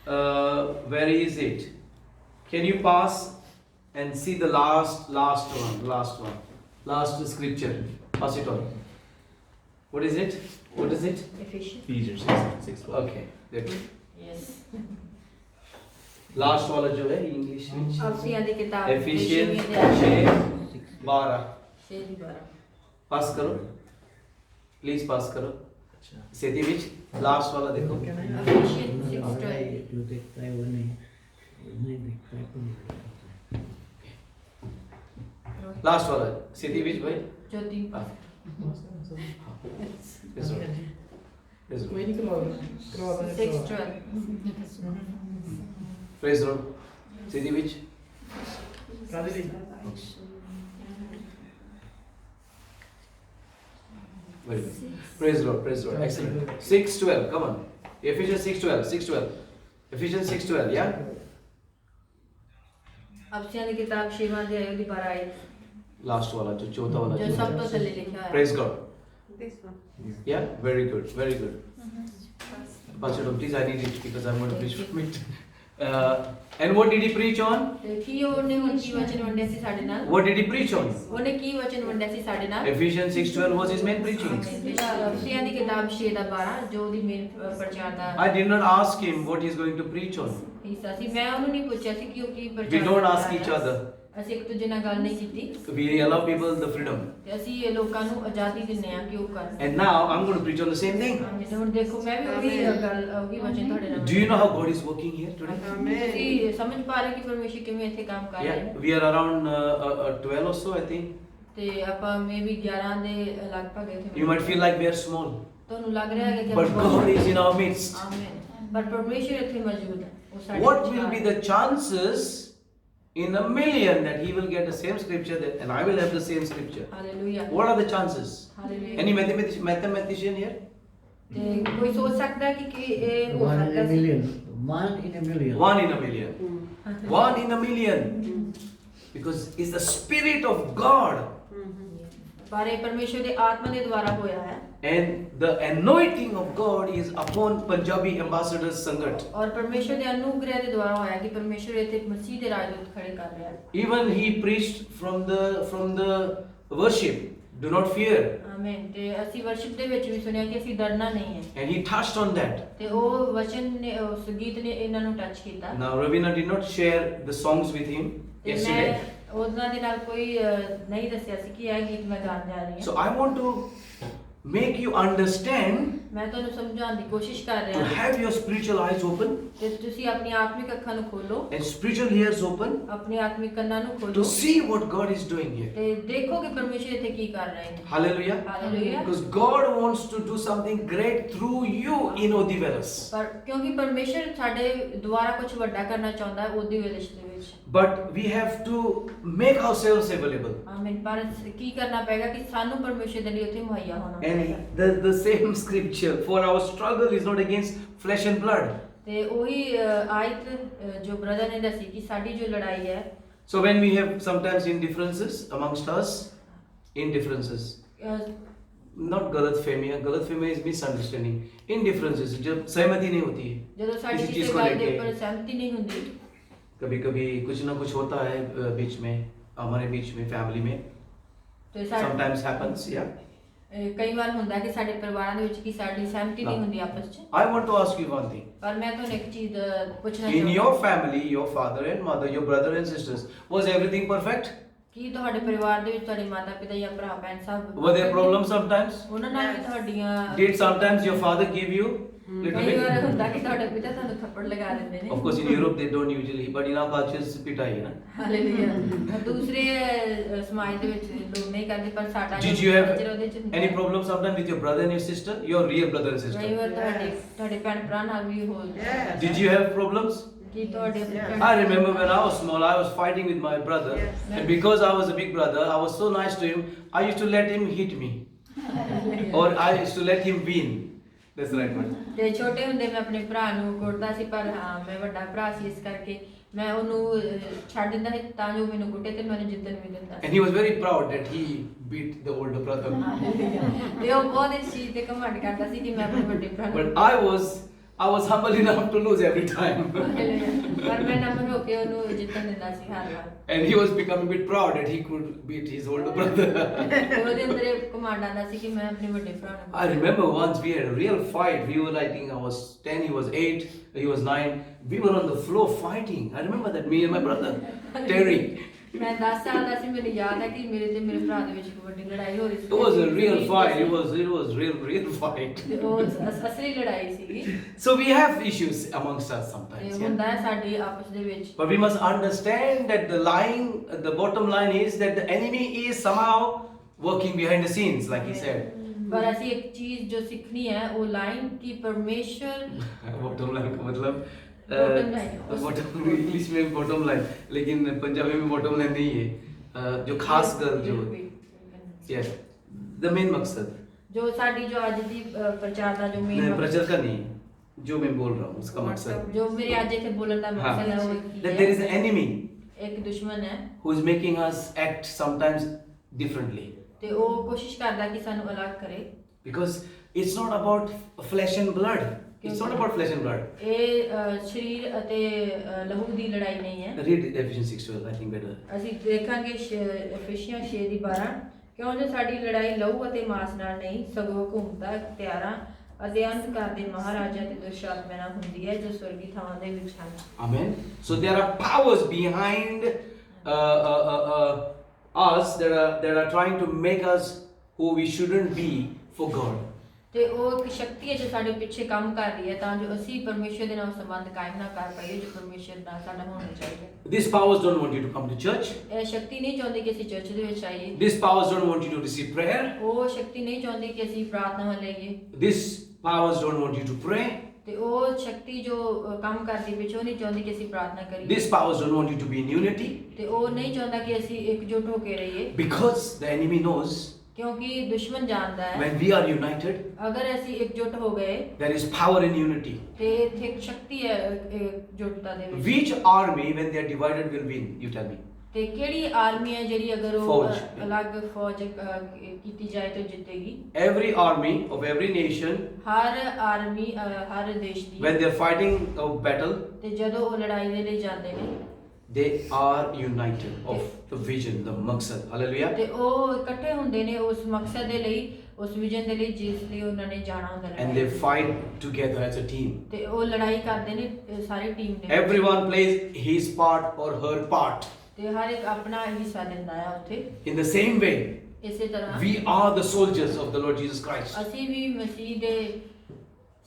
Where is it? Can you pass and see the last one, last scripture? Pass it on. What is it? What is it? Ephesians 6:12. Okay, that's it. Yes. Last वाला जो है English में अफसियां दी किताब efficiency 6:12 पास करो please पास करो सेती बीच last वाला देखो एफिशिएंस 6:12 जो देखता है वो नहीं देखता है तो नहीं। लास्ट वाला सेती बीच भाई जो तीन पास कोई नहीं करवा 6:12 प्रेज लॉर्ड सेती बीच कादे दी very good praise Lord excellent 6:12 come on Ephesians 6:12 Ephesians 6:12 yeah अफसियां दी किताब 6वां अध्याय दी 12 आयत last वाला जो चौथा वाला जो सब तो थल्ले लिखा है praise God This one. yeah very good Pastor Tom, please I need it because I'm going to preach from it and what did he preach on ਤੇ ਕੀ ਉਹਨੇ ਹੁਣ ਕੀ ਵਚਨ ਵੰਡਿਆ ਸੀ ਸਾਡੇ ਨਾਲ what did he preach on ਉਹਨੇ ਕੀ ਵਚਨ ਵੰਡਿਆ ਸੀ ਸਾਡੇ ਨਾਲ Ephesians 6:12 was his main preaching ਅਫਸਿयां ਦੀ ਕਿਤਾਬ 6:12 ਜੋ ਉਹਦੀ ਮੇਨ ਪ੍ਰਚਾਰ ਦਾ I did not ask him what he's going to preach on ਹਿੱਸਾ ਸੀ ਮੈਂ ਉਹਨੂੰ ਨਹੀਂ ਪੁੱਛਿਆ ਸੀ ਕਿ ਉਹ ਕੀ we ਪ੍ਰਚਾਰ don't ask each other ਅਸੀਂ ਇੱਕ ਦੂਜੇ ਨਾਲ ਗੱਲ ਨਹੀਂ ਕੀਤੀ we allow people the freedom ਤੇ ਅਸੀਂ ਇਹ ਲੋਕਾਂ ਨੂੰ ਆਜ਼ਾਦੀ ਦਿੰਨੇ ਆ ਕਿ ਉਹ ਕਰਨ and now I'm going to preach on the same thing ਤੇ ਹੁਣ ਦੇਖੋ ਮੈਂ ਵੀ ਉਹੀ ਗੱਲ ਉਹੀ ਵਚਨ ਤੁਹਾਡੇ ਨਾਲ do you know how God is working here today ਤੁਸੀਂ ਸਮਝ ਪਾ ਰਹੇ ਕਿ ਪਰਮੇਸ਼ਰ ਕਿਵੇਂ ਇੱਥੇ ਕੰਮ ਕਰ ਰਿਹਾ ਹੈ yeah we are around 12 or so I think ਤੇ ਆਪਾਂ ਮੇ ਵੀ 11 ਦੇ ਲਗਭਗ ਇੱਥੇ you might feel like we are small ਤੁਹਾਨੂੰ ਲੱਗ ਰਿਹਾ ਹੈ ਕਿ but God is in our midst ਆਮੀਨ ਪਰ ਪਰਮੇਸ਼ਰ ਇੱਥੇ ਮੌਜੂਦ ਹੈ ਉਹ ਸਾਡੇ what ਵਿਚਕਾਰ will be ਹੈ। the chances in a million that he will get the same scripture that, and I will have the same scripture hallelujah what are the chances hallelujah any mathematician here ਤੇ ਕੋਈ ਸੋਚ ਸਕਦਾ ਹੈ ਕਿ ਇਹ ਹੋ One in ਸਕਦਾ a C million. One in a million. one in a million one in a million because it's the spirit of God ਪਰ ਇਹ ਪਰਮੇਸ਼ਰ ਦੇ ਆਤਮਾ ਦੇ ਦੁਆਰਾ ਹੋਇਆ ਹੈ and the anointing of God is upon Punjabi ambassador Sangat ਔਰ ਪਰਮੇਸ਼ਰ ਦੇ ਅਨੁਗ੍ਰਹਿ ਦੇ ਦੁਆਰਾ ਹੋਇਆ ਕਿ ਪਰਮੇਸ਼ਰ ਇੱਥੇ ਮਸੀਹ ਦੇ ਰਾਜਦੂਤ ਖੜੇ ਕਰ ਰਿਹਾ ਹੈ even he preached from the worship do not fear ਆਮੀਨ ਤੇ ਅਸੀਂ ਵਰਸ਼ਿਪ ਦੇ ਵਿੱਚ ਵੀ ਸੁਣਿਆ ਕਿ ਅਸੀਂ ਡਰਨਾ ਨਹੀਂ ਹੈ and he touched on that ਤੇ ਉਹ ਵਚਨ ਨੇ ਉਸ ਗੀਤ ਨੇ ਇਹਨਾਂ ਨੂੰ ਟੱਚ ਕੀਤਾ now Ravina did not share the songs with him ਤੇ yesterday ਮੈਂ ਉਹਨਾਂ ਦੇ ਨਾਲ ਕੋਈ ਨਹੀਂ ਦੱਸਿਆ ਸੀ ਕਿ ਇਹ ਗੀਤ ਮੈਂ ਗਾਣ ਜਾ ਰਹੀ so ਹਾਂ I want to make you understand ਮੈਂ ਤੁਹਾਨੂੰ ਸਮਝਾਉਣ ਦੀ ਕੋਸ਼ਿਸ਼ ਕਰ to ਰਿਹਾ ਹਾਂ have your spiritual eyes open ਤੇ ਤੁਸੀਂ ਆਪਣੀ ਆਤਮਿਕ ਅੱਖਾਂ ਨੂੰ ਖੋਲੋ and spiritual ears open ਆਪਣੀ ਆਤਮਿਕ ਕੰਨਾਂ ਨੂੰ to ਖੋਲੋ see what God is doing here ਤੇ ਦੇਖੋ ਕਿ ਪਰਮੇਸ਼ਰ ਇੱਥੇ ਕੀ ਕਰ ਰਹੇ ਨੇ hallelujah hallelujah because God wants to do something great through you in Odivelas ਪਰ ਕਿਉਂਕਿ ਪਰਮੇਸ਼ਰ ਸਾਡੇ ਦੁਆਰਾ ਕੁਝ ਵੱਡਾ ਕਰਨਾ ਚਾਹੁੰਦਾ ਹੈ ਉਹਦੀ ਵਿਦਿਸ਼ ਦੇ ਵਿੱਚ but we have to make ourselves available ਆਮੀਨ ਪਰ ਕੀ ਕਰਨਾ ਪਏਗਾ ਕਿ ਸਾਨੂੰ ਪਰਮੇਸ਼ਰ ਦੇ ਲਈ ਉੱਥੇ ਮੁਹੱਈਆ ਹੋਣਾ ਪਏਗਾ and the same scripture for our struggle is not against flesh and blood ਤੇ ਉਹੀ ਆਇਤ ਜੋ ਬ੍ਰਦਰ ਨੇ ਦੱਸੀ ਕਿ ਸਾਡੀ ਜੋ ਲੜਾਈ ਹੈ so when we have sometimes indifferences amongst us indifferences not गलतफहमी is misunderstanding indifferences जब सहमति नहीं होती है ਜਦੋਂ ਸਾਡੀ किसी ਕਿਸੇ चीज को ਗੱਲ ਦੇ लेके ਉੱਪਰ ਸਹਿਮਤੀ नहीं ਹੁੰਦੀ कभी कुछ ना कुछ होता है बीच में हमारे बीच में फैमिली में ਤੇ ਸਾਡੇ sometimes happens yeah ਕਈ ਵਾਰ ਹੁੰਦਾ ਕਿ ਸਾਡੇ ਪਰਿਵਾਰਾਂ ਦੇ ਵਿੱਚ ਕੀ ਸਾਡੀ ਸਹਿਮਤੀ ਨਹੀਂ ਹੁੰਦੀ ਆਪਸ ਵਿੱਚ I want to ask you one thing ਪਰ ਮੈਂ ਤੁਹਾਨੂੰ ਇੱਕ ਚੀਜ਼ ਪੁੱਛਣਾ in your family your father and mother your brother and sisters was everything perfect ਕੀ ਤੁਹਾਡੇ ਪਰਿਵਾਰ ਦੇ ਵਿੱਚ ਤੁਹਾਡੇ ਮਾਤਾ ਪਿਤਾ ਜਾਂ ਭਰਾ ਭੈਣ ਸਭ were there problems sometimes ਉਹਨਾਂ ਨਾਲ ਵੀ ਤੁਹਾਡੀਆਂ did sometimes your father give you little ਕਈ ਵਾਰ bit ਹੁੰਦਾ ਕਿ ਤੁਹਾਡੇ ਪਿਤਾ ਤੁਹਾਨੂੰ ਥੱਪੜ ਲਗਾ ਦਿੰਦੇ ਨੇ of course in Europe they don't usually but in our cultures ਪਿਟਾਈ ਹੈ ਨਾ ਹਾਲੇਲੂਇਆ ਦੂਸਰੇ ਸਮਾਜ ਦੇ ਵਿੱਚ ਲੋਕ ਨਹੀਂ ਕਰਦੇ ਪਰ ਸਾਡਾ did you have culture ਉਹਦੇ ਚ ਹੁੰਦਾ any ਹੈ। problem sometimes with your brother and your sister your real brother and ਕਈ sister ਵਾਰ ਤੁਹਾਡੇ ਭੈਣ ਭਰਾ ਨਾਲ ਵੀ ਹੋ Yes. did you have problems ਕਿ ਤੁਹਾਡੇ Yes. I remember when I was small, I was fighting with my brother, Yes. and because I was a big brother, I was so nice to him. I used to let him hit me, or I used to let him win. That's the right word. ਤੇ ਛੋਟੇ ਹੁੰਦੇ ਮੈਂ ਆਪਣੇ ਭਰਾ ਨੂੰ ਕੁੱਟਦਾ ਸੀ ਪਰ ਹਾਂ ਮੈਂ ਵੱਡਾ ਭਰਾ ਸੀ ਇਸ ਕਰਕੇ ਮੈਂ ਉਹਨੂੰ ਛੱਡ ਦਿੰਦਾ ਸੀ ਤਾਂ ਜੋ ਮੈਨੂੰ ਕੁੱਟੇ ਤੇ ਮੈਨੂੰ ਜਿੱਤਣ ਵੀ ਦਿੰਦਾ And he was very proud that he beat the older brother. ਤੇ ਉਹ ਬਹੁਤ ਇਸ ਚੀਜ਼ ਤੇ ਘਮੰਡ ਕਰਦਾ ਸੀ ਕਿ ਮੈਂ ਆਪਣੇ ਵੱਡੇ ਭਰਾ ਨੂੰ But I was I was humble enough to lose every time. ਪਰ ਮੈਂ ਨਮਨ ਹੋ ਕੇ ਉਹਨੂੰ ਜਿੱਤਣ ਦਿੰਦਾ ਸੀ ਹਰ ਵਾਰ And he was becoming a bit proud that he could beat his older brother. ਉਹਦੇ ਅੰਦਰ ਇਹ ਕਮਾਂਡ ਆਉਂਦਾ ਸੀ ਕਿ ਮੈਂ ਆਪਣੇ ਵੱਡੇ ਭਰਾ ਨੂੰ I remember once we had a real fight. We were, I think I was 10, he was 8, he was 9. We were on the floor fighting. I remember that, me and my brother, Terry. ਮੈਂ 10 ਸਾਲ ਦਾ ਸੀ ਮੈਨੂੰ ਯਾਦ ਹੈ ਕਿ ਮੇਰੇ ਤੇ ਮੇਰੇ ਭਰਾ ਦੇ ਵਿੱਚ ਇੱਕ ਵੱਡੀ ਲੜਾਈ ਹੋ ਰਹੀ ਸੀ It was a real fight. It was real fight. ਤੇ ਉਹ ਅਸਲੀ ਲੜਾਈ ਸੀਗੀ So we have issues amongst us ਤੇ sometimes. Yeah? ਹੁੰਦਾ ਹੈ ਸਾਡੀ ਆਪਸ ਦੇ ਵਿੱਚ But we must understand that the bottom line is that the enemy is somehow working behind the scenes, like he said. पर ऐसी एक चीज जो सीखनी है वो लाइन की परमेश्वर Bottom line का मतलब Bottom line. बॉटम इंग्लिश में बॉटम लाइन, लेकिन पंजाबी में बॉटम लाइन नहीं है, जो खास कर जो यस द मेन मकसद जो साडी जो आज दी प्रचार ਦਾ जो नहीं मेन प्रचार का नहीं, जो मैं बोल रहा हूँ उसका मकसद जो मेरे आज इथे बोलने का हाँ, मकसद है वो that there is an enemy एक दुश्मन है who is making us act sometimes differently, ਤੇ ਉਹ ਕੋਸ਼ਿਸ਼ ਕਰਦਾ ਕਿ ਸਾਨੂੰ ਅਲੱਗ ਕਰੇ because it's not about flesh and blood. It's not about flesh and blood. ਇਹ ਸਰੀਰ ਅਤੇ ਲਹੂ ਦੀ ਲੜਾਈ ਨਹੀਂ ਹੈ Read Ephesians 6:12, I think better. ਅਸੀਂ ਦੇਖਾਂਗੇ ਅਫੀਸੀਆਂ 6:12 ਕਿਉਂ ਜੋ ਸਾਡੀ ਲੜਾਈ ਲਹੂ ਅਤੇ ਮਾਸ ਨਾਲ ਨਹੀਂ ਸਗੋਂ ਹਕੂਮਤਾਂ ਇਖਤਿਆਰਾਂ ਅਤੇ ਅੰਧਕਾਰ ਦੇ ਮਹਾਰਾਜਾ ਤੇ ਦੁਸ਼ਟ ਆਤਮਾ ਨਾਲ ਹੁੰਦੀ ਹੈ ਜੋ ਸਵਰਗੀ ਥਾਵਾਂ ਦੇ ਵਿੱਚ ਹਨ Amen. So there are powers behind us that are trying to make us who we shouldn't be for God. ਤੇ ਉਹ ਇੱਕ ਸ਼ਕਤੀ ਹੈ ਜੋ ਸਾਡੇ ਪਿੱਛੇ ਕੰਮ ਕਰ ਰਹੀ ਹੈ ਤਾਂ ਜੋ ਅਸੀਂ ਪਰਮੇਸ਼ਰ ਦੇ ਨਾਲ ਸੰਬੰਧ ਕਾਇਮ ਨਾ ਕਰ ਪਾਈਏ ਜੋ ਪਰਮੇਸ਼ਰ ਨਾਲ ਸਾਡਾ ਹੋਣਾ ਚਾਹੀਦਾ These powers don't want you to come to church. ਇਹ ਸ਼ਕਤੀ ਨਹੀਂ ਚਾਹੁੰਦੀ ਕਿ ਅਸੀਂ ਚਰਚ ਦੇ ਵਿੱਚ ਆਈਏ These powers don't want you to receive prayer. ਉਹ ਸ਼ਕਤੀ ਨਹੀਂ ਚਾਹੁੰਦੀ ਕਿ ਅਸੀਂ ਪ੍ਰਾਰਥਨਾਵਾਂ ਲਈਏ These powers don't want you to pray. ਤੇ ਉਹ ਸ਼ਕਤੀ ਜੋ ਕੰਮ ਕਰਦੀ ਵਿੱਚ ਉਹ ਨਹੀਂ ਚਾਹੁੰਦੀ ਕਿ ਅਸੀਂ ਪ੍ਰਾਰਥਨਾ ਕਰੀਏ These powers don't want you to be in unity, ਤੇ ਉਹ ਨਹੀਂ ਚਾਹੁੰਦਾ ਕਿ ਅਸੀਂ ਇਕਜੁੱਟ ਹੋ ਕੇ ਰਹੀਏ because the enemy knows ਕਿਉਂਕਿ ਦੁਸ਼ਮਣ ਜਾਣਦਾ ਹੈ when we are united, ਅਗਰ ਅਸੀਂ ਇਕਜੁੱਟ ਹੋ ਗਏ there is power in unity. ਤੇ ਇੱਥੇ ਇੱਕ ਸ਼ਕਤੀ ਹੈ ਇਕਜੁੱਟਤਾ ਦੇ ਵਿੱਚ Which army, when they are divided, will win? You tell me. ਤੇ ਕਿਹੜੀ ਆਰਮੀ ਹੈ ਜਿਹੜੀ ਅਗਰ ਉਹ ਫੌਜ। ਅਲੱਗ ਫੌਜ ਕੀਤੀ ਜਾਏ ਤਾਂ ਜਿੱਤੇਗੀ Every army of every nation, ਹਰ ਆਰਮੀ ਹਰ ਦੇਸ਼ ਦੀ when they are fighting a battle, ਤੇ ਜਦੋਂ ਉਹ ਲੜਾਈ ਦੇ ਲਈ ਜਾਂਦੇ ਨੇ they are united of the vision, the maqsad. Hallelujah. ਤੇ ਉਹ ਇਕੱਠੇ ਹੁੰਦੇ ਨੇ ਉਸ ਮਕਸਦ ਦੇ ਲਈ ਉਸ ਵਿਜ਼ਨ ਦੇ ਲਈ ਜਿਸ ਲਈ ਉਹਨਾਂ ਨੇ ਜਾਣਾ ਹੁੰਦਾ And they fight together as a team. ਤੇ ਉਹ ਲੜਾਈ ਕਰਦੇ ਨੇ ਸਾਰੀ ਟੀਮ ਦੇ ਵਿੱਚ। Everyone plays his part or her part. ਤੇ ਹਰ ਇੱਕ ਆਪਣਾ ਹਿੱਸਾ ਦਿੰਦਾ ਹੈ ਉੱਥੇ In the same way, ਇਸੇ ਤਰ੍ਹਾਂ we are the soldiers of the Lord Jesus Christ. ਅਸੀਂ ਵੀ ਮਸੀਹ ਦੇ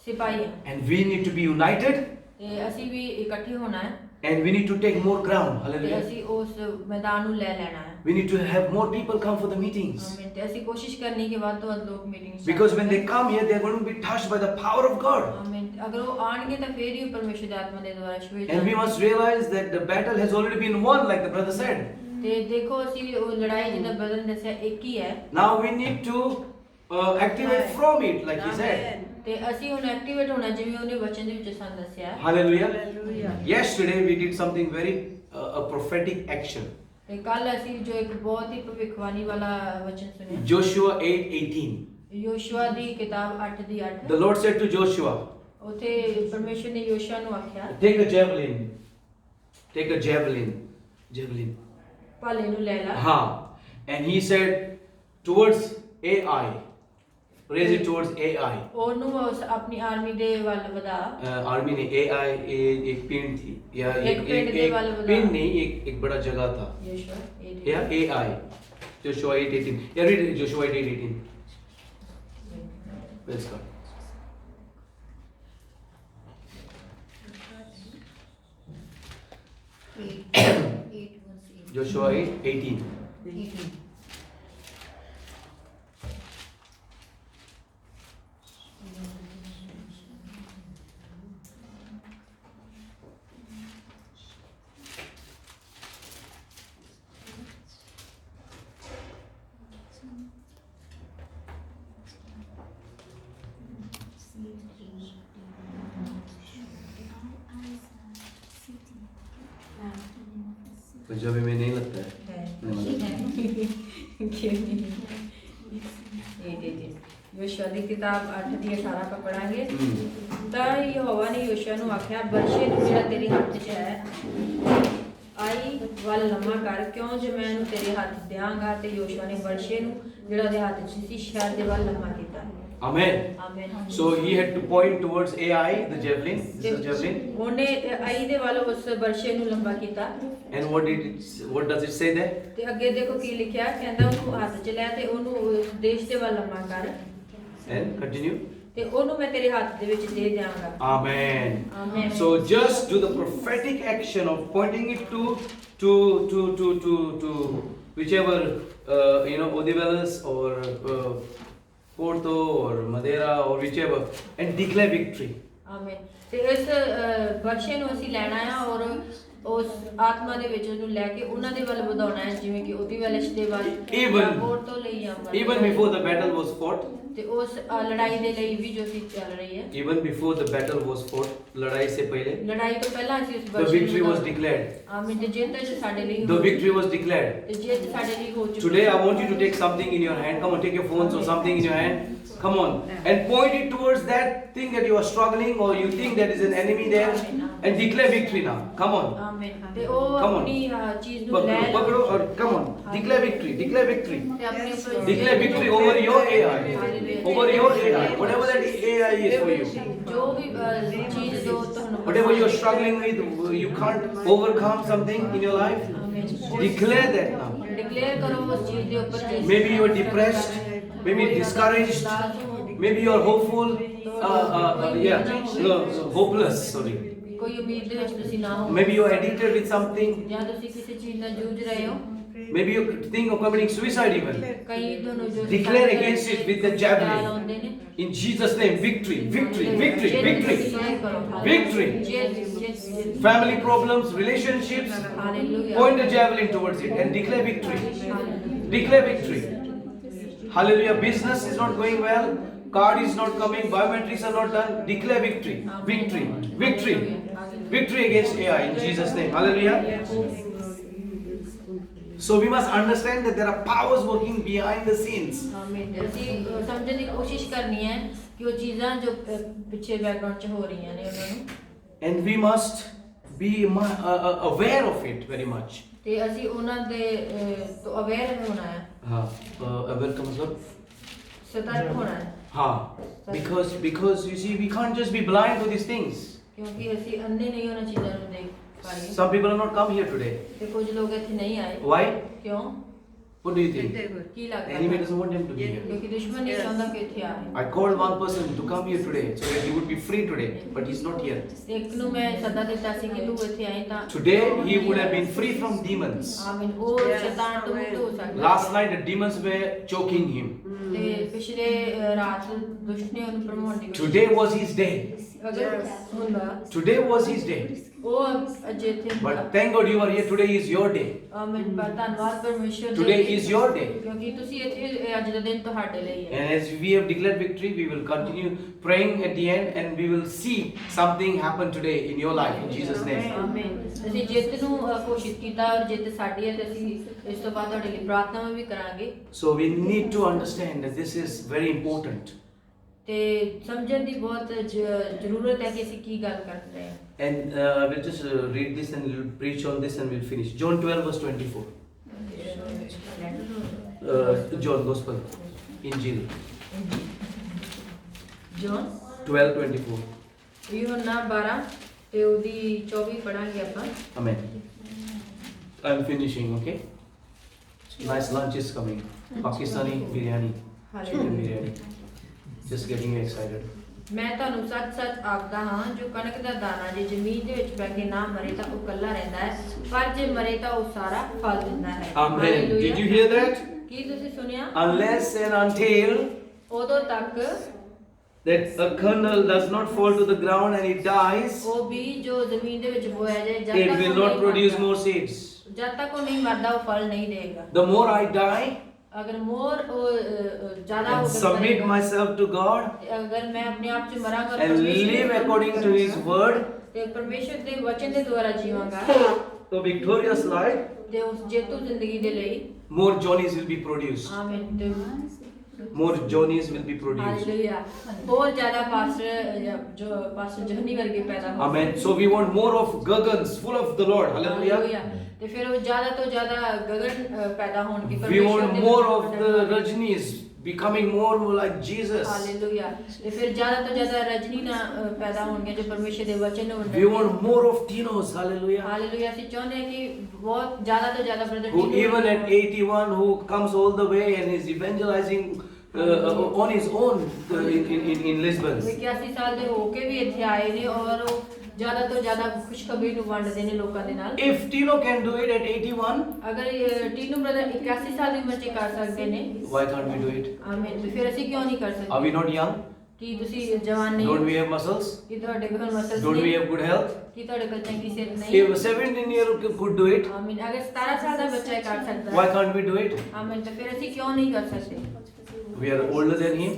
ਸਿਪਾਹੀ ਹਾਂ And we need to be united, ਤੇ ਅਸੀਂ ਵੀ ਇਕੱਠੇ ਹੋਣਾ ਹੈ and we need to take more ground. ਤੇ Hallelujah. ਅਸੀਂ ਉਸ ਮੈਦਾਨ ਨੂੰ ਲੈ ਲੈਣਾ ਹੈ We need to have more people come for the meetings. ਆਮੀਨ ਤੇ ਅਸੀਂ ਕੋਸ਼ਿਸ਼ ਕਰਨੀ ਕਿ ਵੱਧ ਤੋਂ ਵੱਧ ਲੋਕ meeting Because when they come here, they are going to be touched by the power of God. ਆਮੀਨ ਅਗਰ ਉਹ ਆਣਗੇ ਤਾਂ ਫੇਰ ਹੀ ਉਹ ਪਰਮੇਸ਼ਰ ਦੀ ਆਤਮਾ ਦੇ ਦੁਆਰਾ ਛੂਏ And we must realize that the battle has already been won, like the brother said. ਤੇ ਦੇਖੋ ਅਸੀਂ ਉਹ ਲੜਾਈ ਜਿਹਦਾ ਬਦਲ ਦੱਸਿਆ ਇੱਕ ਹੀ ਹੈ Now we need to activate from it, like he said. ਤੇ ਅਸੀਂ ਹੁਣ ਐਕਟੀਵੇਟ ਹੋਣਾ ਜਿਵੇਂ ਉਹਨੇ ਵਚਨ ਦੇ ਵਿੱਚ ਸਾਨੂੰ ਦੱਸਿਆ ਹੈ। Hallelujah. Hallelujah. Yesterday we did something very a prophetic action. ਤੇ ਕੱਲ ਅਸੀਂ ਜੋ ਇੱਕ ਬਹੁਤ ਹੀ ਭਵਿੱਖਬਾਣੀ ਵਾਲਾ ਵਚਨ ਸੁਣਿਆ Joshua 8:18. ਯੋਸ਼ੂਆ ਦੀ ਕਿਤਾਬ 8 ਦੀ 8 The Lord said to Joshua, ਉੱਥੇ ਪਰਮੇਸ਼ਰ ਨੇ ਯੋਸ਼ੂਆ ਨੂੰ ਆਖਿਆ take a javelin. Take a javelin. Javelin. ਭਾਲੇ ਨੂੰ ਲੈ ਲਾ And he said towards AI. Raise it towards AI. ਉਹਨੂੰ ਉਸ ਆਪਣੀ ਆਰਮੀ ਦੇ ਵੱਲ ਵਧਾ आर्मी ने AI एक पिन थी या एक पिंड के वाले बता। पिन नहीं एक बड़ा जगह था ਯੋਸ਼ੂਆ या AI. Joshua 8:18. Yeah, read it, Joshua 8:18. Praise God. Joshua 8:18. Punjabi में नहीं लगता है ਯੋਸ਼ੂਆ ਦੀ ਕਿਤਾਬ 8 ਦੀ 18 ਆਪਾਂ ਪੜਾਂਗੇ ਤਾਂ ਯਹੋਵਾ ਨੇ ਯੋਸ਼ੂਆ ਨੂੰ ਆਖਿਆ ਬਰਸ਼ੇ ਨੂੰ ਜਿਹੜਾ ਤੇਰੇ ਹੱਥ 'ਚ ਹੈ ਆਈ ਵੱਲ ਲੰਮਾ ਕਰ ਕਿਉਂ ਜੇ ਮੈਂ ਇਹਨੂੰ ਤੇਰੇ ਹੱਥ ਦਿਆਂਗਾ ਤੇ ਯੋਸ਼ੂਆ ਨੇ ਬਰਸ਼ੇ ਨੂੰ ਜਿਹੜਾ ਉਹਦੇ ਹੱਥ 'ਚ ਸੀ ਸ਼ਹਿਰ ਦੇ ਵੱਲ ਲੰਮਾ ਕੀਤਾ Amen. ਆਮੀਨ So he had to point towards Ai, the javelin. This is javelin. ਉਹਨੇ ਆਈ ਦੇ ਵੱਲ ਉਸ ਬਰਸ਼ੇ ਨੂੰ ਲੰਬਾ ਕੀਤਾ And what does it say there? ਤੇ ਅੱਗੇ ਦੇਖੋ ਕੀ ਲਿਖਿਆ ਕਹਿੰਦਾ ਉਹਨੂੰ ਹੱਥ 'ਚ ਲੈ ਤੇ ਉਹਨੂੰ ਉਸ ਦੇਸ਼ ਦੇ ਵੱਲ ਲੰਮਾ ਕਰ And continue. ਤੇ ਉਹਨੂੰ ਮੈਂ ਤੇਰੇ ਹੱਥ ਦੇ ਵਿੱਚ ਦੇ ਦਿਆਂਗਾ Amen. ਆਮੀਨ So just do the prophetic action of pointing it to whichever Odivelas or Porto or Madeira or whichever, and declare victory. ਆਮੀਨ ਤੇ ਇਸ ਬਖਸ਼ੇ ਨੂੰ ਅਸੀਂ ਲੈਣਾ ਆ ਔਰ ਉਸ ਆਤਮਾ ਦੇ ਵਿੱਚ ਉਹਨੂੰ ਲੈ ਕੇ ਉਹਨਾਂ ਦੇ ਵੱਲ ਵਧਾਉਣਾ ਹੈ ਜਿਵੇਂ ਕਿ ਉਹਦੀ ਵੈਲਿਸ਼ ਦੇ ਵੱਲ Even- ਹੋਰ ਤੋਂ ਲਈ ਜਾਵਾਂਗਾ Even before the battle was fought, ਤੇ ਉਸ ਲੜਾਈ ਦੇ ਲਈ ਵੀ ਜੋ ਸੀ ਚੱਲ ਰਹੀ ਹੈ even before the battle was fought, ladai se pehle, ਲੜਾਈ ਤੋਂ ਪਹਿਲਾਂ ਅਸੀਂ ਉਸ the ਬਖਸ਼ੇ victory was declared. ਆਮੀਨ ਤੇ ਜਿੱਤ ਸਾਡੇ ਲਈ The victory was declared. ਤੇ ਜਿੱਤ ਸਾਡੇ ਲਈ ਹੋ ਚੁੱਕੀ Today I want you to take something in your hand. Come on, take your phones or something in your hand. Come on, and point it towards that thing that you are struggling or you think that is an enemy there, and declare victory now. Come on. ਆਮੀਨ ਤੇ ਉਹ Come on. ਆਪਣੀ ਚੀਜ਼ ਨੂੰ ਲੈ Pakdo, pakdo, or come on, declare victory, declare victory. ਤੇ ਆਪਣੀ Declare victory over your AI, over your AI, whatever that AI is for you. ਜੋ ਵੀ ਚੀਜ਼ ਜੋ ਤੁਹਾਨੂੰ Whatever you're struggling with, you can't overcome something in your life, declare that now. Declare ਕਰੋ ਉਸ ਚੀਜ਼ ਦੇ ਉੱਪਰ ਜੋ Maybe you're depressed, maybe discouraged, maybe you're hopeful, hopeless, sorry. ਕੋਈ ਉਮੀਦ ਦੇ ਵਿੱਚ ਤੁਸੀਂ ਨਾ ਹੋ Maybe you're addicted with something, ਜਾਂ ਤੁਸੀਂ ਕਿਸੇ ਚੀਜ਼ ਨਾਲ ਜੂਝ ਰਹੇ ਹੋ maybe you think of committing suicide even. ਕਈ ਤੁਹਾਨੂੰ ਜੋ Declare against it with the javelin. ਆਉਂਦੇ ਨੇ In Jesus' name, victory, victory, victory, victory. Victory. Family problems, relationships, point the javelin towards it and declare victory. Declare victory. Hallelujah. Business is not going well. Card is not coming. Biometrics are not done. Declare victory. Victory. Victory. Victory against AI in Jesus' name. Hallelujah. So we must understand that there are powers working behind the scenes. ਅਸੀਂ ਸਮਝਣ ਦੀ ਕੋਸ਼ਿਸ਼ ਕਰਨੀ ਹੈ ਕਿ ਉਹ ਚੀਜ਼ਾਂ ਜੋ ਪਿੱਛੇ ਬੈਕਗ੍ਰਾਉਂਡ 'ਚ ਹੋ ਰਹੀਆਂ ਨੇ ਉਹਨਾਂ ਨੂੰ And we must be aware of it very much. ਤੇ ਅਸੀਂ ਉਹਨਾਂ ਦੇ ਤੋਂ ਅਵੇਅਰ ਹੋਣਾ ਹੈ Aware का मतलब? ਸਤਰਕ ਹੋਣਾ ਹੈ Because you see, we can't just be blind to these things. ਕਿਉਂਕਿ ਅਸੀਂ ਅੰਨੇ ਨਹੀਂ ਉਹਨਾਂ ਚੀਜ਼ਾਂ ਨੂੰ ਦੇਖ ਪਾਈਏ Some people are not come here today. ਤੇ ਕੁਝ ਲੋਕ ਇੱਥੇ ਨਹੀਂ ਆਏ Why? ਕਿਉਂ What do you think? Ki The ਲੱਗਦਾ enemy ਹੈ? doesn't want them to be here. ਕਿਉਂਕਿ ਦੁਸ਼ਮਣ ਨਹੀਂ ਚਾਹੁੰਦਾ ਕਿ ਇੱਥੇ ਆਏ I called one person to come here today so that he would be free today, but he's not here. ਇੱਕ ਨੂੰ ਮੈਂ ਸੱਦਾ ਦਿੱਤਾ ਸੀ ਕਿ ਤੂੰ ਇੱਥੇ ਆਏ ਤਾਂ Today he would have been free from demons. ਆਮੀਨ ਉਹ ਸ਼ੈਤਾਨ ਤੋਂ ਮੁਕਤ ਹੋ ਸਕਦਾ Last night the demons were choking him. ਤੇ ਪਿਛਲੇ ਰਾਤ ਦੁਸ਼ਟ ਨੇ ਉਹਨੂੰ ਭਰਮਾਉਣ ਦੀ ਕੋਸ਼ਿਸ਼ Today was his day. ਅਗਰ ਹੁੰਦਾ Today was his day. ਉਹ ਅਜੇ ਇੱਥੇ But thank God you are here. Today is your day. ਆਮੀਨ ਪਰ ਧੰਨਵਾਦ ਪਰਮੇਸ਼ਰ ਦੇ Today ਲਈ, is your day. ਕਿਉਂਕਿ ਤੁਸੀਂ ਇੱਥੇ ਅੱਜ ਦਾ ਦਿਨ ਤੁਹਾਡੇ ਲਈ ਹੈ And as we have declared victory, we will continue praying at the end and we will see something happen today in your life in Jesus' name. ਆਮੀਨ ਅਸੀਂ ਜਿੱਤ ਨੂੰ ਘੋਸ਼ਿਤ ਕੀਤਾ ਔਰ ਜਿੱਤ ਸਾਡੀ ਹੈ ਤੇ ਅਸੀਂ ਇਸ ਤੋਂ ਬਾਅਦ ਤੁਹਾਡੇ ਲਈ ਪ੍ਰਾਰਥਨਾ ਵੀ ਕਰਾਂਗੇ So we need to understand that this is very important. ਤੇ ਸਮਝਣ ਦੀ ਬਹੁਤ ਜ਼ਰੂਰਤ ਹੈ ਕਿ ਅਸੀਂ ਕੀ ਗੱਲ ਕਰ ਰਹੇ ਹਾਂ And we'll just read this and we'll preach on this and we'll finish. John 12 verse 24. John Gospel, Injil. Zone 12:24. ਯੋਹੰਨਾ 12 ਤੇ ਉਹਦੀ 24 ਪੜਾਂਗੇ ਆਪਾਂ Amen. I'm finishing, okay? Nice lunch is coming. Pakistani biryani. Chicken biryani. Just getting you excited. ਮੈਂ ਤੁਹਾਨੂੰ ਸੱਚ-ਸੱਚ ਆਖਦਾ ਹਾਂ ਜੋ ਕਣਕ ਦਾ ਦਾਣਾ ਜੇ ਜ਼ਮੀਨ ਦੇ ਵਿੱਚ ਪੈ ਕੇ ਨਾ ਮਰੇ ਤਾਂ ਉਹ ਇਕੱਲਾ ਰਹਿੰਦਾ ਹੈ ਪਰ ਜੇ ਮਰੇ ਤਾਂ ਉਹ ਸਾਰਾ ਫਲ ਦਿੰਦਾ ਹੈ Amen. Hallelujah. Did you hear that? ਕੀ ਤੁਸੀਂ ਸੁਣਿਆ Unless and until ਉਦੋਂ ਤੱਕ that a kernel does not fall to the ground and it dies, ਉਹ ਬੀਜ ਜੋ ਜ਼ਮੀਨ ਦੇ ਵਿੱਚ ਬੋਇਆ ਜਾਏ ਜਦ it ਤੱਕ will ਉਹ not ਨਹੀਂ produce ਮਰਦਾ, more seeds. ਜਦ ਤੱਕ ਉਹ ਨਹੀਂ ਮਰਦਾ ਉਹ ਫਲ ਨਹੀਂ ਦੇਗਾ The more I die ਅਗਰ ਮੋਰ ਜ਼ਿਆਦਾ ਹੋ and submit myself to God ਅਗਰ ਮੈਂ ਆਪਣੇ ਆਪ ਚ ਮਰਾਂਗਾ and live according to His word, ਤੇ ਪਰਮੇਸ਼ਰ ਦੇ ਵਚਨ ਦੇ ਦੁਆਰਾ ਜੀਵਾਂਗਾ the victorious life, ਤੇ ਉਸ ਜੇਤੂ ਜ਼ਿੰਦਗੀ ਦੇ ਲਈ more journeys will be produced. ਆਮੀਨ ਤੇ More Johnnies will be produced. Hallelujah और ज्यादा पास्टर जो पास्टर जोनी वर्गे पैदा हो Amen. So we want more of Gagans, full of the Lord. Hallelujah. ਤੇ ਫਿਰ ਉਹ ਜ਼ਿਆਦਾ ਤੋਂ ਜ਼ਿਆਦਾ ਗਗਨ ਪੈਦਾ ਹੋਣਗੇ We want more of the Rajnis becoming more like Jesus. Hallelujah ਤੇ ਫਿਰ ਜ਼ਿਆਦਾ ਤੋਂ ਜ਼ਿਆਦਾ ਰਜਨੀ ਨਾ ਪੈਦਾ ਹੋਣਗੇ ਜੋ ਪਰਮੇਸ਼ਰ ਦੇ ਵਚਨ ਨੂੰ We want more of Tinos. Hallelujah. Hallelujah ਅਸੀਂ ਚਾਹੁੰਦੇ ਹਾਂ ਕਿ ਬਹੁਤ ਜ਼ਿਆਦਾ ਤੋਂ ਜ਼ਿਆਦਾ brother Who even at 81 who comes all the way and is evangelizing on his own in Lisbon. 81 ਸਾਲ ਦੇ ਹੋ ਕੇ ਵੀ ਇੱਥੇ ਆਏ ਨੇ ਔਰ ਉਹ ਜ਼ਿਆਦਾ ਤੋਂ ਜ਼ਿਆਦਾ ਖੁਸ਼ਖਬਰੀ ਨੂੰ ਵੰਡਦੇ ਨੇ ਲੋਕਾਂ ਦੇ ਨਾਲ If Tino can do it at 81, ਅਗਰ ਟੀਨੂ ਬ੍ਰਦਰ 81 ਸਾਲ ਦੀ ਉਮਰ 'ਚ ਕਰ ਸਕਦੇ ਨੇ why can't we do it? ਆਮੀਨ ਤੇ ਫਿਰ ਅਸੀਂ ਕਿਉਂ ਨਹੀਂ ਕਰ Are ਸਕਦੇ we not young? ਕੀ ਤੁਸੀਂ ਜਵਾਨ ਨਹੀਂ Don't we have muscles? ਕੀ ਤੁਹਾਡੇ ਕੋਲ muscle Don't we have good health? ਕੀ ਤੁਹਾਡੇ ਕੋਲ ਚੰਗੀ ਸਿਹਤ ਨਹੀਂ If a 17-year-old could do it, ਆਮੀਨ ਅਗਰ 17 ਸਾਲ ਦਾ ਬੱਚਾ ਇਹ ਕਰ ਸਕਦਾ why ਹੈ can't we do it? ਆਮੀਨ ਤੇ ਫਿਰ ਅਸੀਂ ਕਿਉਂ ਨਹੀਂ ਕਰ ਸਕਦੇ We are older than him.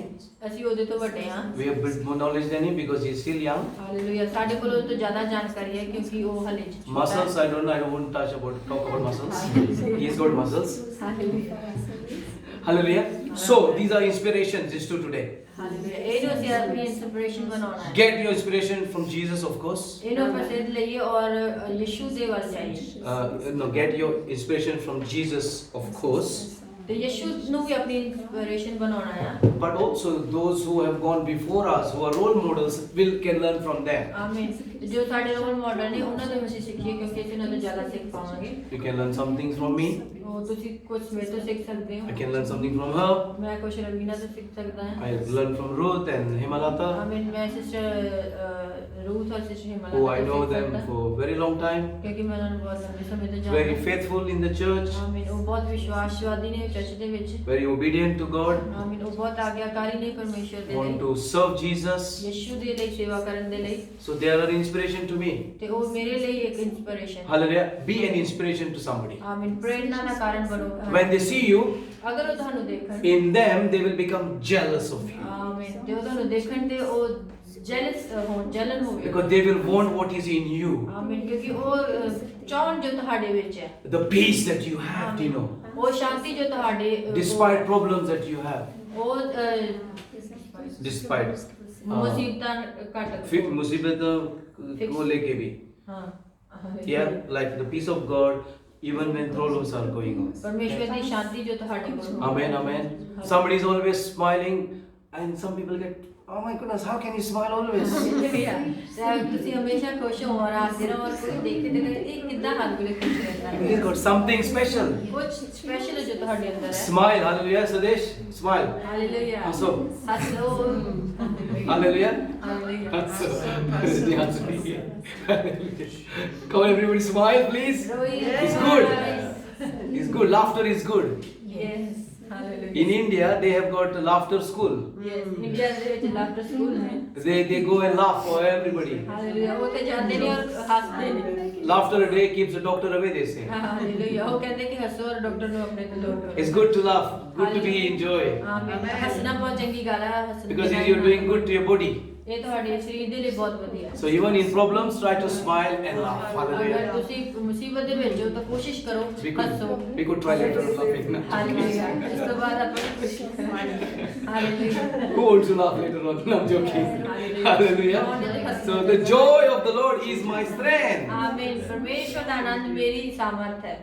ਅਸੀਂ ਉਹਦੇ ਤੋਂ ਵੱਡੇ ਹਾਂ We have bit more knowledge than him because he is still young. Hallelujah ਸਾਡੇ ਕੋਲ ਉਹਦੇ ਤੋਂ ਜ਼ਿਆਦਾ ਜਾਣਕਾਰੀ ਹੈ ਕਿਉਂਕਿ ਉਹ ਹਲੇ ਛੋਟਾ ਹੈ। Muscles, I don't know. I won't talk about muscles. He's got muscles. Hallelujah Hallelujah. So these are inspirations just to today. Hallelujah ਇਹਨੂੰ ਅਸੀਂ ਆਪਣੀ ਇਨਸਪੀਰੇਸ਼ਨ ਬਣਾਉਣਾ ਹੈ Get your inspiration from Jesus, of course. ਇਹਨੂੰ ਆਪਾਂ ਸਿੱਧ ਲਈਏ ਔਰ ਯਿਸੂ ਦੇ ਵੱਲ ਜਾਈਏ No, get your inspiration from Jesus, of course. ਤੇ ਯਿਸੂ ਨੂੰ ਵੀ ਆਪਣੀ ਇਨਸਪੀਰੇਸ਼ਨ ਬਣਾਉਣਾ ਹੈ But also those who have gone before us, who are role models, can learn from them. ਆਮੀਨ ਜੋ ਸਾਡੇ ਰੋਲ ਮਾਡਲ ਨੇ ਉਹਨਾਂ ਤੋਂ ਅਸੀਂ ਸਿੱਖੀਏ ਕਿਉਂਕਿ ਅਸੀਂ ਉਹਨਾਂ ਤੋਂ ਜ਼ਿਆਦਾ ਸਿੱਖ ਪਾਵਾਂਗੇ You can learn some things from me. ਉਹ ਤੁਸੀਂ ਕੁਝ ਮੇਰੇ ਤੋਂ ਸਿੱਖ ਸਕਦੇ I ਹੋ can learn something from her. ਮੈਂ ਕੁਝ ਰਵੀਨਾ ਤੋਂ ਸਿੱਖ ਸਕਦਾ ਹਾਂ I learned from Ruth and Himalata, ਆਮੀਨ ਮੈਂ ਸਿਸਟਰ ਰੂਥ ਔਰ sister Himalaya who I know them for a very long time. ਕਿਉਂਕਿ ਮੈਂ ਉਹਨਾਂ ਨੂੰ ਬਹੁਤ ਲੰਬੇ ਸਮੇਂ ਤੋਂ ਜਾਣਦਾ Very faithful in the church, ਆਮੀਨ ਉਹ ਬਹੁਤ ਵਿਸ਼ਵਾਸਵਾਦੀ ਨੇ ਚਰਚ ਦੇ ਵਿੱਚ very obedient to God, ਆਮੀਨ ਉਹ ਬਹੁਤ ਆਗਿਆਕਾਰੀ ਨੇ ਪਰਮੇਸ਼ਰ ਦੇ want ਲਈ to serve Jesus. ਯਿਸੂ ਦੇ ਲਈ ਸੇਵਾ ਕਰਨ ਦੇ ਲਈ So they are an inspiration to me. ਤੇ ਉਹ ਮੇਰੇ ਲਈ ਇੱਕ inspiration Hallelujah. Be an inspiration to somebody. ਆਮੀਨ ਪ੍ਰੇਰਨਾ ਦਾ ਕਾਰਨ ਬਣੋ When they see you, ਅਗਰ ਉਹ ਤੁਹਾਨੂੰ ਦੇਖਣ in them they will become jealous of you. ਆਮੀਨ ਤੇ ਉਹ ਤੁਹਾਨੂੰ ਦੇਖਣ ਤੇ ਉਹ ਜੈਲਸ ਹੋਣ ਜਲਨ ਹੋਵੇ Because they will want what is in you. ਆਮੀਨ ਕਿਉਂਕਿ ਉਹ ਚਾਹਣ ਜੋ ਤੁਹਾਡੇ ਵਿੱਚ ਹੈ The peace that you have, ਆਮੀਨ। Tino. ਉਹ ਸ਼ਾਂਤੀ ਜੋ ਤੁਹਾਡੇ Despite problems that you have. ਉਹ Despite. ਮੁਸੀਬਤਾਂ ਘਟ फिर मुसीबतों को लेके भी. ਹਾਂ Yeah, like the peace of God, even when problems are going on. ਪਰਮੇਸ਼ਵਰ ਦੀ ਸ਼ਾਂਤੀ ਜੋ ਤੁਹਾਡੇ ਕੋਲ Amen, amen. Somebody is always smiling, and some people get, oh my goodness, how can you smile always? ਤੁਸੀਂ ਹਮੇਸ਼ਾ ਖੁਸ਼ ਹੋ ਔਰ ਹੱਸਦੇ ਰਹੋ ਔਰ ਕੋਈ ਦੇਖਦੇ ਤੇ ਇਹ ਕਿੱਦਾਂ ਹਰ ਵੇਲੇ ਖੁਸ਼ ਰਹਿੰਦਾ ਹੈ He's got something special. ਕੁਝ ਸਪੈਸ਼ਲ ਜੋ ਤੁਹਾਡੇ ਅੰਦਰ ਹੈ Smile, hallelujah, Sadesh, smile. Hallelujah ਹੱਸੋ। ਹੱਸੋ Hallelujah. Hallelujah Hustle. Hallelujah. Come on, everybody, smile, please. It's good. It's good. Laughter is good. Yes hallelujah In India, they have got a laughter school. Yes India ਦੇ ਵਿੱਚ laughter school ਹੈ They go and laugh for everybody. Hallelujah ਉਹ ਤੇ ਜਾਂਦੇ ਨੇ ਔਰ ਹੱਸਦੇ ਨੇ Laughter a day keeps the doctor away, they say. Hallelujah ਉਹ ਕਹਿੰਦੇ ਕਿ ਹੱਸੋ ਔਰ ਡਾਕਟਰ ਨੂੰ ਆਪਣੇ ਤੋਂ ਦੂਰ ਕਰੋ It's good to laugh, good to be enjoy. ਆਮੀਨ ਹੱਸਣਾ ਬਹੁਤ ਚੰਗੀ ਗੱਲ ਹੈ ਹੱਸਣਾ Because you're doing good to your body. ਇਹ ਤੁਹਾਡੇ ਸਰੀਰ ਦੇ ਲਈ ਬਹੁਤ ਵਧੀਆ ਹੈ So even in problems, try to smile and laugh. ਅਗਰ Hallelujah. ਤੁਸੀਂ ਮੁਸੀਬਤ ਦੇ ਵਿੱਚ ਹੋ ਤਾਂ ਕੋਸ਼ਿਸ਼ ਕਰੋ ਹੱਸੋ We could try later on laughing. Hallelujah ਇਸ ਤੋਂ ਬਾਅਦ ਆਪਾਂ ਖੁਸ਼ੀ ਕਰਾਂਗੇ hallelujah Who wants to laugh later on? No, I'm joking. Hallelujah. So the joy of the Lord is my strength. ਆਮੀਨ ਪਰਮੇਸ਼ਵਰ ਦਾ ਆਨੰਦ ਮੇਰੀ ਸਾਮਰਥ ਹੈ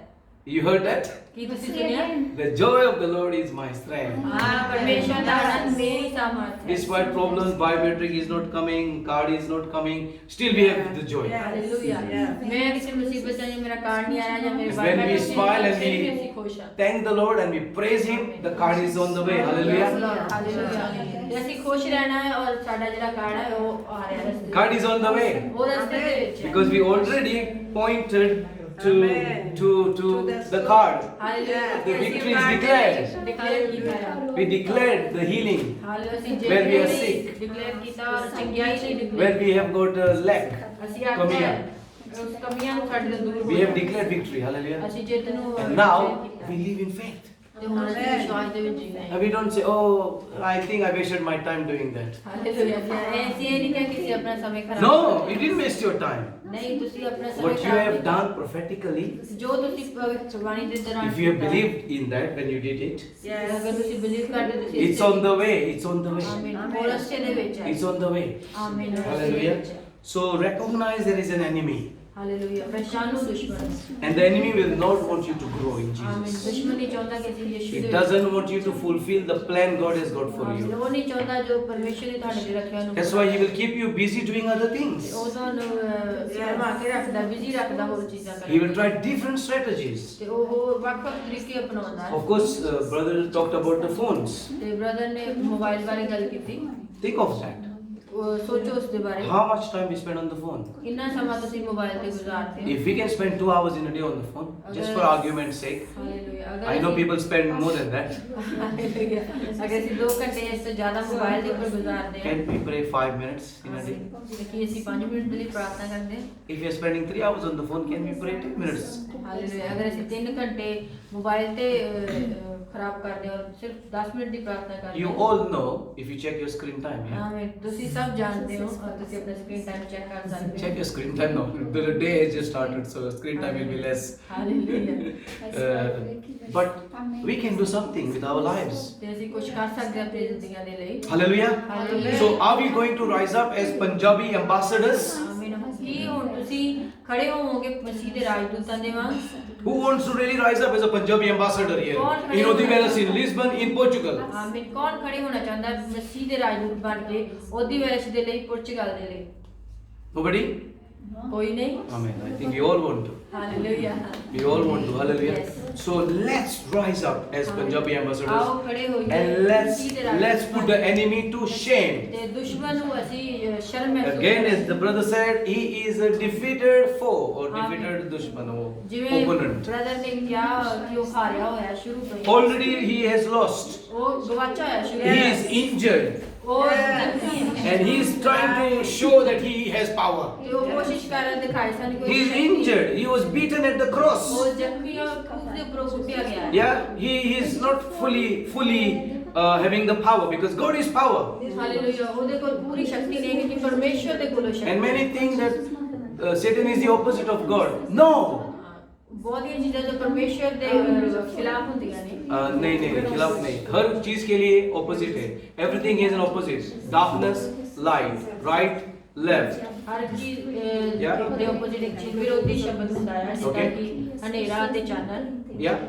You heard that? ਕੀ ਤੁਸੀਂ ਸੁਣਿਆ The joy of the Lord is my strength. ਹਾਂ ਪਰਮੇਸ਼ਵਰ ਦਾ ਆਨੰਦ ਮੇਰੀ ਸਾਮਰਥ ਹੈ Despite problems, biometric is not coming, card is not coming, still we have the joy. Hallelujah ਮੈਂ ਕਿਸੇ ਮੁਸੀਬਤ ਚ ਮੇਰਾ ਕਾਰਡ ਨਹੀਂ ਆਇਆ ਜਾਂ ਮੇਰੇ When we smile and ਅਸੀਂ we ਖੁਸ਼ ਹਾਂ thank the Lord and we praise Him, the card is on the way. Hallelujah. Hallelujah ਤੇ ਅਸੀਂ ਖੁਸ਼ ਰਹਿਣਾ ਹੈ ਔਰ ਸਾਡਾ ਜਿਹੜਾ ਕਾਰਡ ਹੈ ਉਹ ਆ ਰਿਹਾ ਰਸਤੇ Card is on the way. ਉਹ ਰਸਤੇ ਦੇ ਵਿੱਚ ਹੈ Because we already pointed to the card. Hallelujah The victory is declared. Declare ਕੀਤਾ ਹੈ We declared the healing hallelujah ਅਸੀਂ Where we are sick. Declare ਕੀਤਾ ਔਰ ਚੰਗਿਆਈ ਲਈ where declare we have got a lack. ਅਸੀਂ ਆਖਿਆ ਉਸ ਕਮੀਆਂ ਨੂੰ ਸਾਡੇ ਤੋਂ ਦੂਰ We have declared victory. Hallelujah. ਅਸੀਂ ਜਿੱਤ ਨੂੰ And now we live in faith. ਤੇ ਹੁਣ ਅਸੀਂ ਵਿਸ਼ਵਾਸ ਦੇ ਵਿੱਚ ਜੀਣਾ ਹੈ And we don't say, oh, I think I wasted my time doing that. Hallelujah ਐਸੀ ਇਹ ਨਹੀਂ ਕਿ ਕਿਸੇ ਆਪਣਾ ਸਮੇਂ ਖਰਾਬ No, you didn't waste your time. ਨਹੀਂ ਤੁਸੀਂ ਆਪਣਾ ਸਮੇਂ What you ਖਰਾਬ have ਨਹੀਂ done prophetically, ਜੋ ਤੁਸੀਂ ਭਵਿੱਖਬਾਣੀ ਦੇ ਦੌਰਾਨ if you have ਕੀਤਾ, believed in that when you did it, ਅਗਰ ਤੁਸੀਂ believe ਕਰਦੇ ਹੋ ਤੁਸੀਂ it's on the way. It's on the way. ਆਮੀਨ ਉਹ ਰਸਤੇ ਦੇ ਵਿੱਚ ਹੈ It's on the way. ਆਮੀਨ Hallelujah. So recognize there is an enemy. Hallelujah ਪਛਾਣੋ ਦੁਸ਼ਮਣ And the enemy will not want you to grow in ਆਮੀਨ Jesus. ਦੁਸ਼ਮਣ ਨਹੀਂ ਚਾਹੁੰਦਾ ਕਿ ਅਸੀਂ ਯਿਸੂ It doesn't want you to fulfill the plan God has got for you. ਉਹ ਨਹੀਂ ਚਾਹੁੰਦਾ ਜੋ ਪਰਮੇਸ਼ਰ ਨੇ ਤੁਹਾਡੇ ਤੇ ਰੱਖਿਆ ਉਹਨੂੰ That's why He will keep you busy doing other things. ਉਹ ਤੁਹਾਨੂੰ ਸਰਮਾ ਕੇ ਰੱਖਦਾ ਬਿਜ਼ੀ ਰੱਖਦਾ ਹੋਰ ਚੀਜ਼ਾਂ He will ਕਰਨ try different strategies. ਤੇ ਉਹ ਵੱਖ-ਵੱਖ ਤਰੀਕੇ ਅਪਣਾਉਂਦਾ ਹੈ Of course, brother talked about the phones. ਤੇ ਬ੍ਰਦਰ ਨੇ ਮੋਬਾਈਲ ਬਾਰੇ ਗੱਲ ਕੀਤੀ Think of that. ਉਹ ਸੋਚੋ ਉਸ ਦੇ ਬਾਰੇ How much time we spend on the phone? ਕਿੰਨਾ ਸਮਾਂ ਤੁਸੀਂ ਮੋਬਾਈਲ ਤੇ ਗੁਜ਼ਾਰਦੇ ਹੋ If we can spend 2 hours in a day on the phone, just for argument's sake. Hallelujah I know people spend more than that. Hallelujah ਅਗਰ ਅਸੀਂ 2 ਘੰਟੇ ਇਸ ਤੋਂ ਜ਼ਿਆਦਾ ਮੋਬਾਈਲ ਦੇ ਉੱਪਰ ਗੁਜ਼ਾਰਦੇ ਹਾਂ Can we pray 5 minutes in a day? ਕਿ ਅਸੀਂ 5 ਮਿੰਟ ਦੇ ਲਈ ਪ੍ਰਾਰਥਨਾ ਕਰਦੇ ਹਾਂ If we are spending 3 hours on the phone, can we pray 10 minutes? Hallelujah ਅਗਰ ਅਸੀਂ 3 ਘੰਟੇ ਮੋਬਾਈਲ ਤੇ ਖਰਾਬ ਕਰਦੇ ਹਾਂ ਔਰ ਸਿਰਫ 10 ਮਿੰਟ ਦੀ ਪ੍ਰਾਰਥਨਾ ਕਰਦੇ You ਹਾਂ all know if you check your screen time. Yeah? ਆਮੀਨ ਤੁਸੀਂ ਸਭ ਜਾਣਦੇ ਹੋ ਔਰ ਤੁਸੀਂ ਆਪਣਾ ਸਕਰੀਨ ਟਾਈਮ ਚੈੱਕ ਕਰ ਸਕਦੇ Check ਹੋ your screen time now. The day has just started, so screen time will be less. Hallelujah But we can do something with our lives. ਤੇ ਅਸੀਂ ਕੁਝ ਕਰ ਸਕਦੇ ਹਾਂ ਆਪਣੀ ਜ਼ਿੰਦਗੀਆਂ ਦੇ ਲਈ Hallelujah. Hallelujah. So are we going to rise up as Punjabi ambassadors? ਆਮੀਨ ਕੀ ਹੁਣ ਤੁਸੀਂ ਖੜੇ ਹੋਵੋਗੇ ਮਸੀਹ ਦੇ ਰਾਜਦੂਤਾਂ ਦੇ ਵਾਂਗ Who wants to really rise up as a Punjabi ambassador here? In Odivelas, in Lisbon, in Portugal. ਆਮੀਨ ਕੌਣ ਖੜੇ ਹੋਣਾ ਚਾਹੁੰਦਾ ਹੈ ਮਸੀਹ ਦੇ ਰਾਜਦੂਤ ਬਣ ਕੇ ਉਹਦੀ ਵੈਸ਼ ਦੇ ਲਈ ਪੁਰਤਗਾਲ ਦੇ ਲਈ Nobody? ਕੋਈ ਨਹੀਂ Amen. I think we all want to. Hallelujah We all want to. Hallelujah. Yes. So let's rise up as Punjabi ਆਓ ambassadors ਖੜੇ ਹੋਈਏ and ਮਸੀਹ ਦੇ ਰਾਜਦੂਤ let's put the enemy to shame. ਤੇ ਦੁਸ਼ਮਣ ਨੂੰ ਅਸੀਂ ਸ਼ਰਮ ਮਹਿਸੂਸ Again, as the brother said, he is a defeated foe or Amen. defeated dushman or ਜਿਵੇਂ opponent. ਬ੍ਰਦਰ ਨੇ ਕਿਹਾ ਕਿ ਉਹ ਹਾਰਿਆ ਹੋਇਆ ਸ਼ੁਰੂ ਤੋਂ ਹੀ Already he has lost. ਉਹ ਗਵਾਚਾ ਹੋਇਆ ਸ਼ੁਰੂ He ਤੋਂ is injured. ਉਹ ਜ਼ਖਮੀ ਹੈ And he is trying to show that he has power. ਤੇ ਉਹ ਕੋਸ਼ਿਸ਼ ਕਰ ਰਿਹਾ ਦਿਖਾਈ ਸਾਨੂੰ ਕੋਈ He is injured. He was beaten at the cross. ਉਹ ਜ਼ਖਮੀ ਔਰ ਖੂਨ ਦੇ ਉੱਪਰੋਂ ਕੁੱਟਿਆ ਗਿਆ ਹੈ Yeah, he is not fully having the power because God is power. Hallelujah ਉਹਦੇ ਕੋਲ ਪੂਰੀ ਸ਼ਕਤੀ ਨਹੀਂ ਹੈ ਕਿ ਪਰਮੇਸ਼ਵਰ ਦੇ ਕੋਲੋਂ ਸ਼ਕਤੀ And many think that Satan is the opposite of God. No. ਬਹੁਤੀਆਂ ਚੀਜ਼ਾਂ ਜੋ ਪਰਮੇਸ਼ਵਰ ਦੇ ਖਿਲਾਫ ਹੁੰਦੀਆਂ ਨੇ नहीं खिलाफ नहीं हर चीज के लिए opposite है everything is an opposite darkness light right left ਹਰ ਚੀਜ਼ Yeah. ਦੇ ਆਪੋਜ਼ਿਟ ਇੱਕ ਚੀਜ਼ ਵਿਰੋਧੀ ਸ਼ਬਦ ਹੁੰਦਾ ਹੈ ਜਿੱਦਾਂ Okay. ਕਿ ਹਨੇਰਾ ਅਤੇ ਚਾਨਣ yeah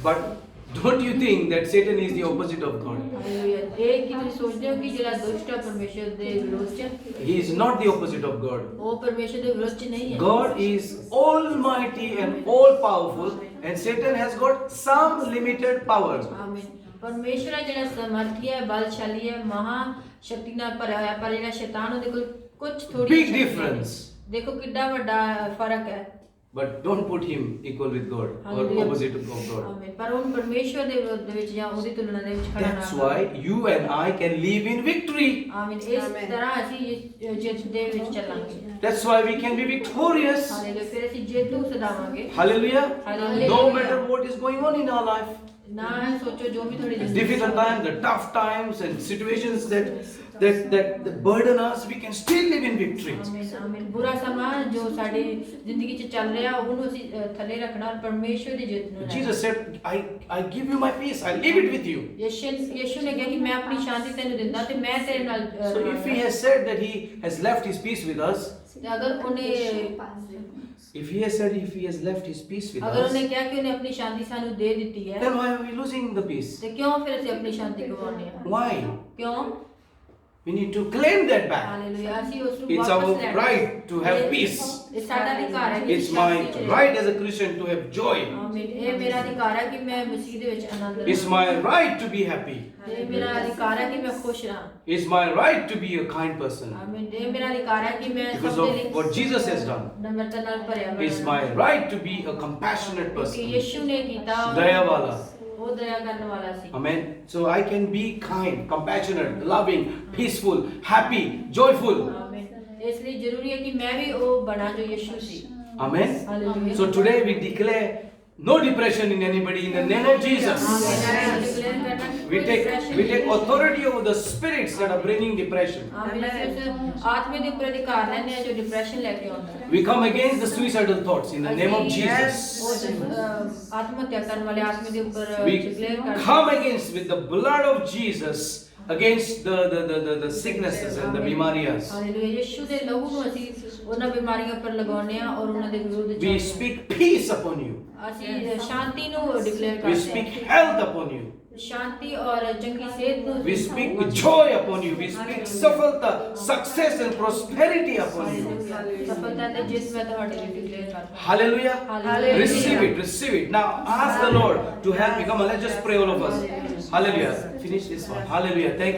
but don't you think that Satan is the opposite of God? Hallelujah ਇਹ ਕਿ ਤੁਸੀਂ ਸੋਚਦੇ ਹੋ ਕਿ ਜਿਹੜਾ ਦੁਸ਼ਟ ਹੈ ਪਰਮੇਸ਼ਵਰ ਦੇ ਵਿਰੋਧ ਚ He is not the opposite of God. ਉਹ ਪਰਮੇਸ਼ਵਰ ਦੇ ਵਿਰੋਧ ਚ ਨਹੀਂ ਹੈ God is almighty and all powerful and Satan has got some limited power. ਆਮੀਨ ਪਰਮੇਸ਼ਵਰ ਹੈ ਜਿਹੜਾ ਸਮਰਥੀ ਹੈ ਬਲਸ਼ਾਲੀ ਹੈ ਮਹਾ ਸ਼ਕਤੀ ਨਾਲ ਭਰਿਆ ਹੋਇਆ ਪਰ ਜਿਹੜਾ ਸ਼ੈਤਾਨ ਉਹਦੇ ਕੋਲ ਕੁਝ ਥੋੜੀ Big difference. ਦੇਖੋ ਕਿੰਨਾ ਵੱਡਾ ਫਰਕ ਹੈ But don't put him equal with God or Hallelujah. opposite of God. ਆਮੀਨ ਪਰ ਉਹ ਪਰਮੇਸ਼ਵਰ ਦੇ ਵਿਰੋਧ ਦੇ ਵਿੱਚ ਜਾਂ ਉਹਦੀ ਤੁਲਨਾ ਦੇ ਵਿੱਚ ਖੜਾ ਨਾ That's why you and I can live in victory. ਆਮੀਨ ਇਸ ਤਰ੍ਹਾਂ ਅਸੀਂ ਜਿੱਤ ਦੇ ਵਿੱਚ ਚੱਲਾਂਗੇ That's why we can be victorious. Hallelujah ਫਿਰ ਅਸੀਂ ਜੇਤੂ ਸਦਾਵਾਂਗੇ Hallelujah. Hallelujah. No matter what is going on in our life, ਨਾ ਸੋਚੋ ਜੋ ਵੀ ਤੁਹਾਡੀ the ਜ਼ਿੰਦਗੀ difficult times, the tough times, and situations that burden us, we can still live in victory. ਆਮੀਨ ਆਮੀਨ ਬੁਰਾ ਸਮਾਂ ਜੋ ਸਾਡੀ ਜ਼ਿੰਦਗੀ 'ਚ ਚੱਲ ਰਿਹਾ ਉਹਨੂੰ ਅਸੀਂ ਥੱਲੇ ਰੱਖਣਾ ਔਰ ਪਰਮੇਸ਼ਵਰ ਦੀ ਜਿੱਤ ਨੂੰ ਲੈਣਾ। Jesus said, I give you my peace, I leave it with you. ਯਿਸੂ ਨੇ ਕਿਹਾ ਕਿ ਮੈਂ ਆਪਣੀ ਸ਼ਾਂਤੀ ਤੈਨੂੰ ਦਿੰਦਾ ਤੇ ਮੈਂ ਤੇਰੇ ਨਾਲ So if he has said that he has left his peace with us, ਤੇ ਅਗਰ ਉਹਨੇ if he has said if he has left his peace with ਅਗਰ us, ਉਹਨੇ ਕਿਹਾ ਕਿ ਉਹਨੇ ਆਪਣੀ ਸ਼ਾਂਤੀ ਸਾਨੂੰ ਦੇ ਦਿੱਤੀ ਹੈ then why are we losing the peace? ਤੇ ਕਿਉਂ ਫਿਰ ਅਸੀਂ ਆਪਣੀ ਸ਼ਾਂਤੀ ਗਵਾਉਂਦੇ ਹਾਂ Why? ਕਿਉਂ We need to claim that back. Hallelujah ਅਸੀਂ ਉਸ ਨੂੰ It's ਵਾਪਸ our ਲੈਣਾ right to have peace. ਇਹ ਸਾਡਾ ਅਧਿਕਾਰ ਹੈ ਕਿ It's ਅਸੀਂ my ਸ਼ਾਂਤੀ 'ਚ ਰਹੀਏ। right as a Christian to have joy. ਆਮੀਨ ਇਹ ਮੇਰਾ ਅਧਿਕਾਰ ਹੈ ਕਿ ਮੈਂ ਮਸੀਹ ਦੇ ਵਿੱਚ ਆਨੰਦ It's ਲਵਾਂ my right to be happy. ਇਹ ਮੇਰਾ ਅਧਿਕਾਰ ਹੈ ਕਿ ਮੈਂ ਖੁਸ਼ ਰਹਾਂ It's my right to be a kind person ਆਮੀਨ ਇਹ ਮੇਰਾ ਅਧਿਕਾਰ ਹੈ ਕਿ ਮੈਂ because ਸਭ ਦੇ of ਲਈ what Jesus has done. ਨਮਰਤਾ ਨਾਲ ਭਰਿਆ It's ਹੋਇਆ my right to be a compassionate ਕਿ person. ਯਿਸੂ ਨੇ ਕੀਤਾ ਦਇਆ ਵਾਲਾ। ਉਹ ਦਇਆ ਕਰਨ ਵਾਲਾ ਸੀ Amen. So I can be kind, compassionate, loving, peaceful, happy, joyful. ਆਮੀਨ ਇਸ ਲਈ ਜ਼ਰੂਰੀ ਹੈ ਕਿ ਮੈਂ ਵੀ ਉਹ ਬਣਾ ਜੋ ਯਿਸੂ ਸੀ Amen. Hallelujah So today we declare No depression in anybody in the name of Jesus. We take authority over the spirits that are bringing depression. आत्मा ਦੇ ਉੱਪਰ ਅਧਿਕਾਰ ਲੈਂਦੇ ਆ ਜੋ ਡਿਪਰੈਸ਼ਨ ਲੈ ਕੇ ਆਉਂਦਾ ਹੈ। We come against the suicidal thoughts in the name of Jesus. ਆਤਮ ਹੱਤਿਆ ਕਰਨ ਵਾਲੇ ਆਤਮੇ ਦੇ ਉੱਪਰ We ਡਿਕਲੇਅਰ ਕਰਦੇ come against with the blood of Jesus against the sicknesses and the bimarias. Hallelujah ਯਿਸੂ ਦੇ ਲਹੂ ਨੂੰ ਅਸੀਂ ਉਹਨਾਂ ਬਿਮਾਰੀਆਂ ਉੱਪਰ ਲਗਾਉਂਦੇ ਆ ਔਰ ਉਹਨਾਂ ਦੇ ਵਿਰੁੱਧ We ਜਾਂਦੇ speak peace upon you. ਹਾਂ। ਅਸੀਂ ਸ਼ਾਂਤੀ ਨੂੰ ਡਿਕਲੇਅਰ We ਕਰਦੇ speak ਹਾਂ। health upon you. ਸ਼ਾਂਤੀ ਔਰ ਚੰਗੀ ਸਿਹਤ ਨੂੰ We speak joy upon you. We speak safalta, success and prosperity upon you. ਸਫਲਤਾ ਤੇ ਜਿਸ ਮੈਂ ਤੁਹਾਡੇ ਲਈ ਡਿਕਲੇਅਰ ਕਰਦਾ Hallelujah. Hallelujah. Receive it, receive it. Now ask the Lord to help you. Come on, let's just pray all of us. Hallelujah. Finish this one. Hallelujah. Thank you.